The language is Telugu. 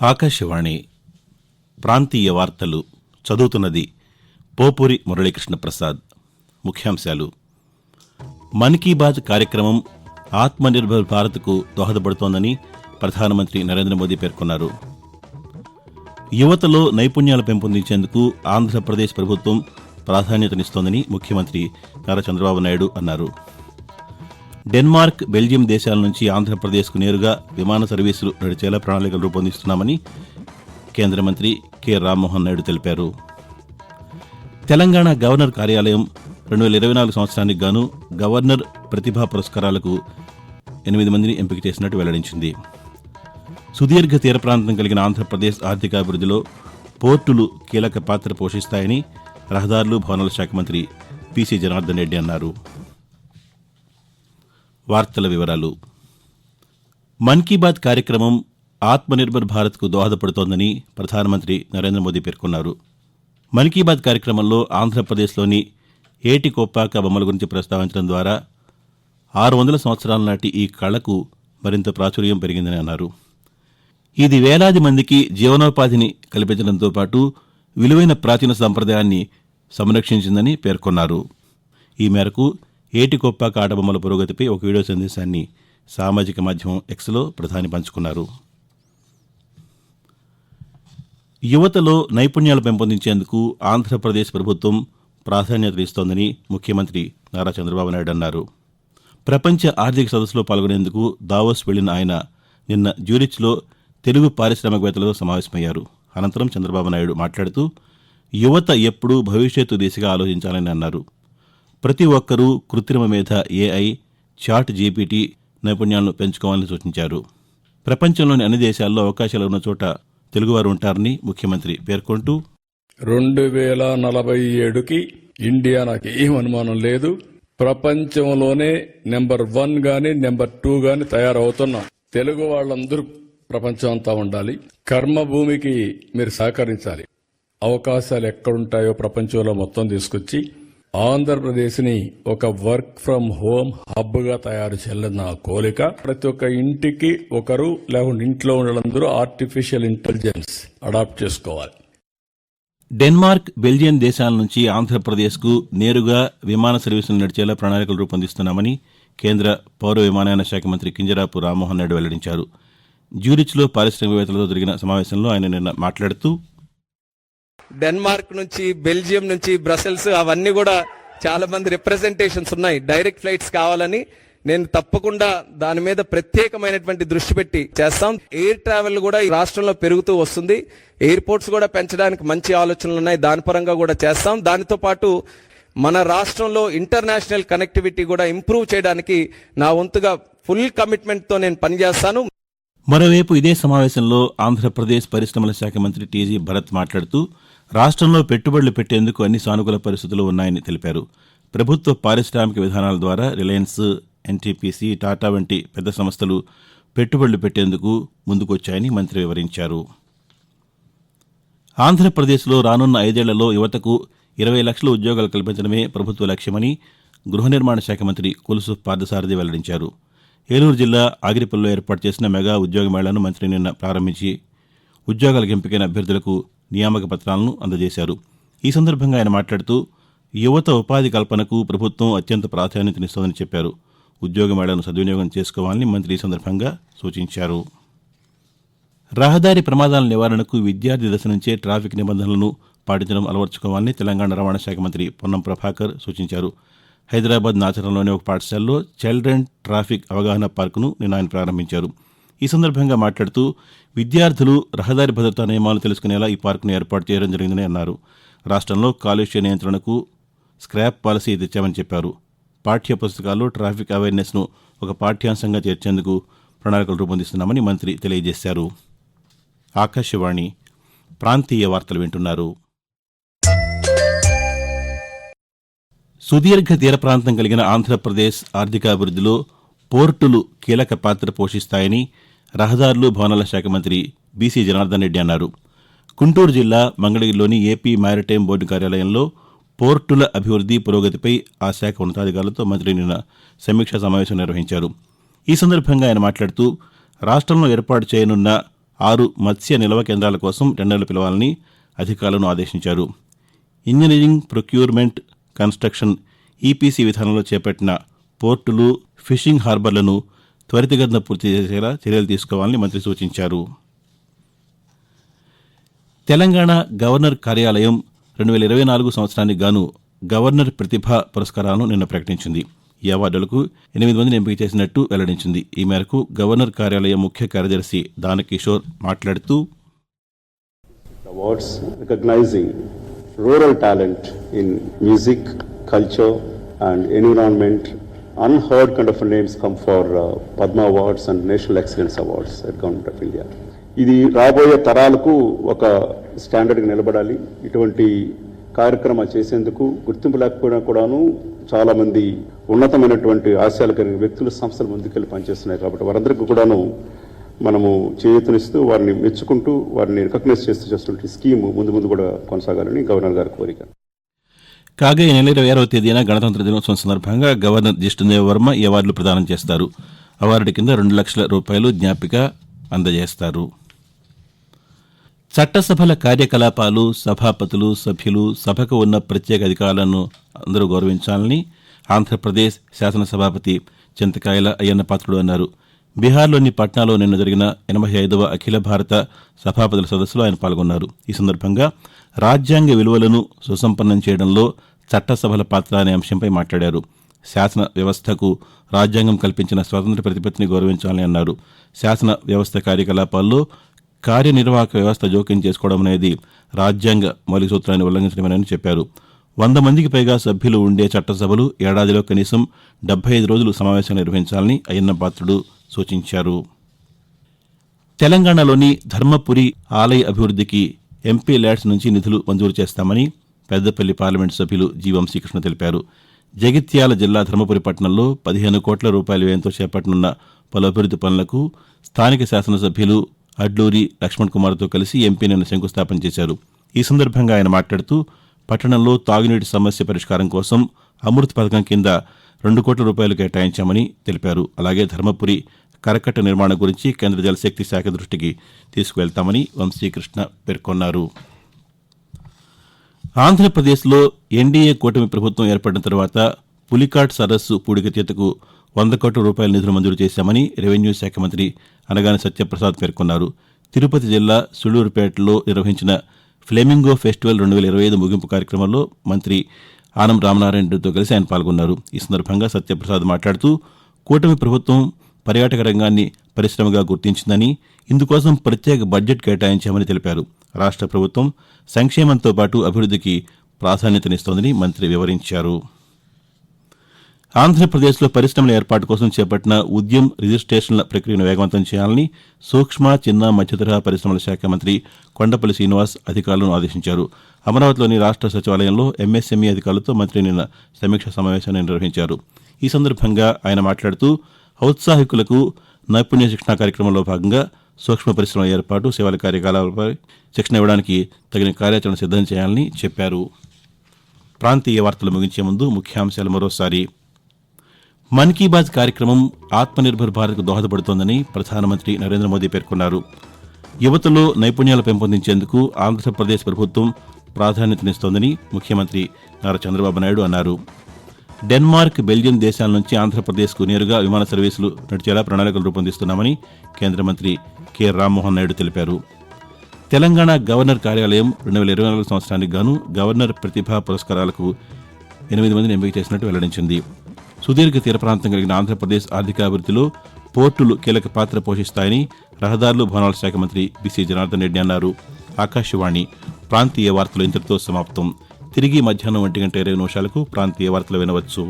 ఆకాశవాణి ప్రాంతీయ వార్తలు చదువుతున్నది పోపూరి మురళీకృష్ణ ప్రసాద్. ముఖ్యాంశాలు. మన్ కీ బాత్ కార్యక్రమం ఆత్మనిర్భర్ భారత్కు దోహదపడుతోందని ప్రధానమంత్రి నరేంద్ర మోదీ పేర్కొన్నారు. యువతలో నైపుణ్యాలు పెంపొందించేందుకు ఆంధ్రప్రదేశ్ ప్రభుత్వం ప్రాధాన్యతనిస్తోందని ముఖ్యమంత్రి నారా చంద్రబాబు నాయుడు అన్నారు. డెన్మార్క్, బెల్జియం దేశాల నుంచి ఆంధ్రప్రదేశ్కు నేరుగా విమాన సర్వీసులు నడిచేలా ప్రణాళికలు రూపొందిస్తున్నామని కేంద్ర మంత్రి కె రామ్మోహన్ నాయుడు తెలిపారు. తెలంగాణ గవర్నర్ కార్యాలయం 2024 సంవత్సరానికి గాను గవర్నర్ ప్రతిభా పురస్కారాలకు 8 మందిని ఎంపిక చేసినట్టు వెల్లడించింది. సుదీర్ఘ తీర ప్రాంతం కలిగిన ఆంధ్రప్రదేశ్ ఆర్థికాభివృద్ధిలో పోర్టులు కీలక పాత్ర పోషిస్తాయని రహదారులు, భవనాల శాఖ మంత్రి పిసి జనార్దన్ రెడ్డి అన్నారు. వార్తల వివరాలు. మన్ కీ బాత్ కార్యక్రమం ఆత్మనిర్భర్ భారత్కు దోహదపడుతోందని ప్రధానమంత్రి నరేంద్ర మోదీ పేర్కొన్నారు. మన్ కీ బాత్ కార్యక్రమంలో ఆంధ్రప్రదేశ్లోని ఏటికొప్పాక బొమ్మల గురించి ప్రస్తావించడం ద్వారా 600 సంవత్సరాల నాటి ఈ కళకు మరింత ప్రాచుర్యం పెరిగిందని అన్నారు. ఇది వేలాది మందికి జీవనోపాధిని కల్పించడంతో పాటు విలువైన ప్రాచీన సంప్రదాయాన్ని సంరక్షించిందని పేర్కొన్నారు. ఈ మేరకు ఏటికొప్పాక ఆటబొమ్మల పురోగతిపై ఒక వీడియో సందేశాన్ని సామాజిక మాధ్యమం ఎక్స్లో ప్రధాని పంచుకున్నారు. యువతలో నైపుణ్యాలు పెంపొందించేందుకు ఆంధ్రప్రదేశ్ ప్రభుత్వం ప్రాధాన్యత ఇస్తోందని ముఖ్యమంత్రి నారా చంద్రబాబు నాయుడు అన్నారు. ప్రపంచ ఆర్థిక సదస్సులో పాల్గొనేందుకు దావోస్ వెళ్లిన ఆయన నిన్న జ్యూరిచ్లో తెలుగు పారిశ్రామికవేత్తలతో సమావేశమయ్యారు. అనంతరం చంద్రబాబు నాయుడు మాట్లాడుతూ యువత ఎప్పుడూ భవిష్యత్తు దిశగా ఆలోచించాలని అన్నారు. ప్రతి ఒక్కరూ కృత్రిమ మేధ, ఏఐ, చాట్ జీపీటీ నైపుణ్యాలను పెంచుకోవాలని సూచించారు. ప్రపంచంలోని అన్ని దేశాల్లో అవకాశాలు ఉన్న చోట తెలుగువారు ఉంటారని ముఖ్యమంత్రి పేర్కొంటూ 2047కి ఇండియా నాకు ఏం అనుమానం లేదు, ప్రపంచంలోనే నెంబర్ 1 గాని నెంబర్ 2 గాని తయారవుతున్నాం. తెలుగు వాళ్ళందరూ ప్రపంచం అంతా ఉండాలి. కర్మభూమికి మీరు సహకరించాలి. అవకాశాలు ఎక్కడుంటాయో ప్రపంచంలో మొత్తం తీసుకొచ్చి ఆంధ్రప్రదేశ్ని ఒక వర్క్ ఫ్రం హోమ్ హబ్ గా తయారు చేయాలని నా కోరిక. ప్రతి ఒక్క ఇంటికి ఒకరు లేకుంటే ఇంట్లో ఉన్నందరూ ఆర్టిఫిషియల్ ఇంటెలిజెన్స్ అడాప్ట్ చేసుకోవాలి. డెన్మార్క్, బెల్జియం దేశాల నుంచి ఆంధ్రప్రదేశ్కు నేరుగా విమాన సర్వీసులు నడిచేలా ప్రణాళికలు రూపొందిస్తున్నామని కేంద్ర పౌర విమానయాన శాఖ మంత్రి కింజరాపు రామ్మోహన్ నాయుడు వెల్లడించారు. జ్యూరిచ్లో పారిశ్రామికవేత్తలతో జరిగిన సమావేశంలో ఆయన నిన్న మాట్లాడుతూ డెన్మార్క్ నుంచి, బెల్జియం నుంచి, బ్రసెల్స్ అవన్నీ కూడా చాలా మంది రిప్రజెంటేషన్స్ ఉన్నాయి. డైరెక్ట్ ఫ్లైట్స్ కావాలని నేను తప్పకుండా దాని మీద ప్రత్యేకమైనటువంటి దృష్టి పెట్టి చేస్తాం. ఎయిర్ ట్రావెల్ కూడా ఈ రాష్ట్రంలో పెరుగుతూ వస్తుంది. ఎయిర్పోర్ట్స్ కూడా పెంచడానికి మంచి ఆలోచనలు ఉన్నాయి. దాని పరంగా కూడా చేస్తాం. దానితో పాటు మన రాష్ట్రంలో ఇంటర్నేషనల్ కనెక్టివిటీ కూడా ఇంప్రూవ్ చేయడానికి నా వంతుగా ఫుల్ కమిట్మెంట్ తో నేను పనిచేస్తాను. మరోవైపు ఇదే సమావేశంలో ఆంధ్రప్రదేశ్ పరిశ్రమల శాఖ మంత్రి టీజీ భరత్ మాట్లాడుతూ రాష్ట్రంలో పెట్టుబడులు పెట్టేందుకు అన్ని సానుకూల పరిస్థితులు ఉన్నాయని తెలిపారు. ప్రభుత్వ పారిశ్రామిక విధానాల ద్వారా రిలయన్స్, ఎన్టీపీసీ, టాటా వంటి పెద్ద సంస్థలు పెట్టుబడులు పెట్టేందుకు ముందుకొచ్చాయని మంత్రి వివరించారు. ఆంధ్రప్రదేశ్లో రానున్న 5 ఏళ్లలో యువతకు 20 లక్షల ఉద్యోగాలు కల్పించడమే ప్రభుత్వ లక్ష్యమని గృహ నిర్మాణ శాఖ మంత్రి కొలుసు పార్థసారథి వెల్లడించారు. ఏలూరు జిల్లా ఆగిరిపల్లిలో ఏర్పాటు చేసిన మెగా ఉద్యోగ మేళాను మంత్రి నిన్న ప్రారంభించి ఉద్యోగాలకు ఎంపికైన అభ్యర్థులకు నియామక పత్రాలను అందజేశారు. ఈ సందర్భంగా ఆయన మాట్లాడుతూ యువత ఉపాధి కల్పనకు ప్రభుత్వం అత్యంత ప్రాధాన్యతనిస్తోందని చెప్పారు. ఉద్యోగ మేళాను సద్వినియోగం చేసుకోవాలని మంత్రి ఈ సందర్భంగా సూచించారు. రహదారి ప్రమాదాల నివారణకు విద్యార్థి దశ నుంచే ట్రాఫిక్ నిబంధనలను పాటించడం అలవర్చుకోవాలని తెలంగాణ రవాణా శాఖ మంత్రి పొన్నం ప్రభాకర్ సూచించారు. హైదరాబాద్ నాచరంలోని ఒక పాఠశాలలో చిల్డ్రన్ ట్రాఫిక్ అవగాహన పార్కును నిన్న ఆయన ప్రారంభించారు. ఈ సందర్భంగా మాట్లాడుతూ విద్యార్థులు రహదారి భద్రతా నియమాలు తెలుసుకునేలా ఈ పార్కును ఏర్పాటు చేయడం జరిగిందని అన్నారు. రాష్ట్రంలో కాలుష్య నియంత్రణకు స్క్రాప్ పాలసీ తెచ్చామని చెప్పారు. పాఠ్య పుస్తకాల్లో ట్రాఫిక్ అవేర్నెస్ను ఒక పాఠ్యాంశంగా చేర్చేందుకు ప్రణాళికలు రూపొందిస్తున్నామని మంత్రి తెలియజేశారు. ఆకాశవాణి ప్రాంతీయ వార్తలు వింటున్నారు. సుదీర్ఘ తీర ప్రాంతం కలిగిన ఆంధ్రప్రదేశ్ ఆర్థికాభివృద్ధిలో పోర్టులు కీలక పాత్ర పోషిస్తాయని రహదారులు, భవనాల శాఖ మంత్రి బీసీ జనార్దన్ రెడ్డి అన్నారు. గుంటూరు జిల్లా మంగళగిరిలోని ఏపీ మ్యారిటైమ్ బోర్డు కార్యాలయంలో పోర్టుల అభివృద్ది పురోగతిపై ఆ శాఖ ఉన్నతాధికారులతో మంత్రి నిన్న సమీక్షా సమావేశం నిర్వహించారు. ఈ సందర్భంగా ఆయన మాట్లాడుతూ రాష్ట్రంలో ఏర్పాటు చేయనున్న 6 మత్స్య నిల్వ కేంద్రాల కోసం టెండర్లు పిలవాలని అధికారులను ఆదేశించారు. ఇంజనీరింగ్, ప్రొక్యూర్మెంట్, కన్స్ట్రక్షన్, ఈపీసీ విధానంలో చేపట్టిన పోర్టులు, ఫిషింగ్ హార్బర్లను త్వరితగతిన పూర్తి చేసేలా చర్యలు తీసుకోవాలని మంత్రి సూచించారు. తెలంగాణ గవర్నర్ కార్యాలయం 2024 సంవత్సరానికి గాను గవర్నర్ ప్రతిభ పురస్కారాలను నిన్న ప్రకటించింది. ఈ అవార్డులకు 8 మందిని ఎంపిక చేసినట్టు వెల్లడించింది. ఈ మేరకు గవర్నర్ కార్యాలయం ముఖ్య కార్యదర్శి దానకిషోర్ మాట్లాడుతూ, Awards recognizing rural talent in music, culture and environment. Unheard kind of names come for Padma Awards and National Excellence Awards at Government of India. ఇది రాబోయే తరాలకు ఒక స్టాండర్డ్గా నిలబడాలి. ఇటువంటి కార్యక్రమాలు చేసేందుకు గుర్తింపు లేకపోయినా కూడాను చాలా మంది ఉన్నతమైనటువంటి ఆశయాలు కలిగిన వ్యక్తులు, సంస్థలు ముందుకెళ్ళి పనిచేస్తున్నాయి. కాబట్టి వారందరికీ కూడాను మనము చేయూతనిస్తూ వారిని మెచ్చుకుంటూ వారిని రికగ్నైజ్ చేస్తున్న స్కీమ్ ముందు కూడా కొనసాగాలని గవర్నర్ గారి కోరిక. కాగా ఈ నెల 26వ తేదీన గణతంత్ర దినోత్సవం సందర్భంగా గవర్నర్ జిష్ణుదేవ్ వర్మ ఈ అవార్డులు ప్రదానం చేస్తారు. అవార్డు కింద 2 లక్షల రూపాయలు జ్ఞాపిక అందజేస్తారు. చట్టసభల కార్యకలాపాలు, సభాపతులు, సభ్యులు, సభకు ఉన్న ప్రత్యేక అధికారాలను అందరూ గౌరవించాలని ఆంధ్రప్రదేశ్ శాసనసభాపతి చింతకాయల అయ్యన్న పాత్రుడు అన్నారు. బీహార్లోని పట్నాలో నిన్న జరిగిన 85వ అఖిల భారత సభాపతుల సదస్సులో ఆయన పాల్గొన్నారు. ఈ సందర్భంగా రాజ్యాంగ విలువలను సుసంపన్నం చేయడంలో చట్టసభల పాత్ర అనే అంశంపై మాట్లాడారు. శాసన వ్యవస్థకు రాజ్యాంగం కల్పించిన స్వతంత్ర ప్రతిపత్తిని గౌరవించాలని అన్నారు. శాసన వ్యవస్థ కార్యకలాపాల్లో కార్యనిర్వాహక వ్యవస్థ జోక్యం చేసుకోవడం అనేది రాజ్యాంగ మౌలిక సూత్రాన్ని ఉల్లంఘించడమేనని చెప్పారు. 100 మందికి పైగా సభ్యులు ఉండే చట్టసభలు ఏడాదిలో కనీసం 75 రోజులు సమావేశాలు నిర్వహించాలని అయ్యన్న పాత్రుడు సూచించారు. తెలంగాణలోని ధర్మపురి ఆలయ అభివృద్ధికి ఎంపీ ల్యాడ్స్ నుంచి నిధులు మంజూరు చేస్తామని పెద్దపల్లి పార్లమెంటు సభ్యులు జి. వంశీకృష్ణ తెలిపారు. జగిత్యాల జిల్లా ధర్మపురి పట్టణంలో 15 కోట్ల రూపాయల వ్యయంతో చేపట్టనున్న పలు అభివృద్ది పనులకు స్థానిక శాసనసభ్యులు అడ్లూరి లక్ష్మణ్ కుమార్తో కలిసి ఎంపీ నిన్న శంకుస్థాపన చేశారు. ఈ సందర్భంగా ఆయన మాట్లాడుతూ, పట్టణంలో తాగునీటి సమస్య పరిష్కారం కోసం అమృత్ పథకం కింద 2 కోట్ల రూపాయలు కేటాయించామని తెలిపారు. అలాగే ధర్మపురి కరకట్ట నిర్మాణం గురించి కేంద్ర జలశక్తి శాఖ దృష్టికి తీసుకువెళ్తామని వంశీకృష్ణ పేర్కొన్నారు. ఆంధ్రప్రదేశ్లో ఎన్డీఏ కూటమి ప్రభుత్వం ఏర్పడిన తర్వాత పులికాట్ సరస్సు పూడికతీతకు 100 కోట్ల రూపాయల నిధులు మంజూరు చేశామని రెవెన్యూ శాఖ మంత్రి అనగాని సత్యప్రసాద్ పేర్కొన్నారు. తిరుపతి జిల్లా సుళ్లూరుపేటలో నిర్వహించిన ఫ్లెమింగో ఫెస్టివల్ 2025 ముగింపు కార్యక్రమంలో మంత్రి ఆనం రామనారాయణ రెడ్డితో కలిసి ఆయన పాల్గొన్నారు. ఈ సందర్భంగా సత్యప్రసాద్ మాట్లాడుతూ, కూటమి ప్రభుత్వం పర్యాటక రంగాన్ని పరిశ్రమగా గుర్తించిందని, ఇందుకోసం ప్రత్యేక బడ్జెట్ కేటాయించామని తెలిపారు. రాష్ట్ర ప్రభుత్వం సంక్షేమంతో పాటు అభివృద్ధికి ప్రాధాన్యతనిస్తోందని మంత్రి వివరించారు. ఆంధ్రప్రదేశ్లో పరిశ్రమల ఏర్పాటు కోసం చేపట్టిన ఉద్యమ్ రిజిస్ట్రేషన్ల ప్రక్రియను వేగవంతం చేయాలని సూక్ష్మ, చిన్న, మధ్యతరహా పరిశ్రమల శాఖ మంత్రి కొండపల్లి శ్రీనివాస్ అధికారులను ఆదేశించారు. అమరావతిలోని రాష్ట్ర సచివాలయంలో ఎంఎస్ఎంఈ అధికారులతో మంత్రి నిన్న సమీక్షా సమావేశాన్ని నిర్వహించారు. ఈ సందర్భంగా ఆయన మాట్లాడుతూ, ఔత్సాహికులకు నైపుణ్య శిక్షణ కార్యక్రమంలో భాగంగా సూక్ష్మ పరిశ్రమల ఏర్పాటు, సేవల కార్యకలాపాలపై శిక్షణ ఇవ్వడానికి తగిన కార్యాచరణ సిద్దం చేయాలని చెప్పారు. ప్రాంతీయ వార్తలు ముగించే ముందు ముఖ్యాంశాలు మరోసారి. మన్ కీ బాత్ కార్యక్రమం ఆత్మనిర్భర్ భారత్కు దోహదపడుతోందని ప్రధానమంత్రి నరేంద్ర మోదీ పేర్కొన్నారు. యువతలో నైపుణ్యాలు పెంపొందించేందుకు ఆంధ్రప్రదేశ్ ప్రభుత్వం ప్రాధాన్యతనిస్తోందని ముఖ్యమంత్రి నారా చంద్రబాబు నాయుడు అన్నారు. డెన్మార్క్, బెల్జియం దేశాల నుంచి ఆంధ్రప్రదేశ్కు నేరుగా విమాన సర్వీసులు నడిచేలా ప్రణాళికలు రూపొందిస్తున్నామని కేంద్ర మంత్రి కె. రామ్మోహన్ నాయుడు తెలిపారు. తెలంగాణ గవర్నర్ కార్యాలయం 2024 సంవత్సరానికి గాను గవర్నర్ ప్రతిభా పురస్కారాలకు 8 మందిని ఎంపిక చేసినట్టు వెల్లడించింది. సుదీర్ఘ తీర ప్రాంతం కలిగిన ఆంధ్రప్రదేశ్ ఆర్థికాభివృద్ధిలో పోర్టులు కీలక పాత్ర పోషిస్తాయని రహదారులు, భవనాల శాఖ మంత్రి బీసీ జనార్దన్ రెడ్డి అన్నారు. ఆకాశవాణి ప్రాంతీయ వార్తలు ఇంతటితో సమాప్తం. తిరిగి మధ్యాహ్నం 1:20 ప్రాంతీయ వార్తలు వినవచ్చు.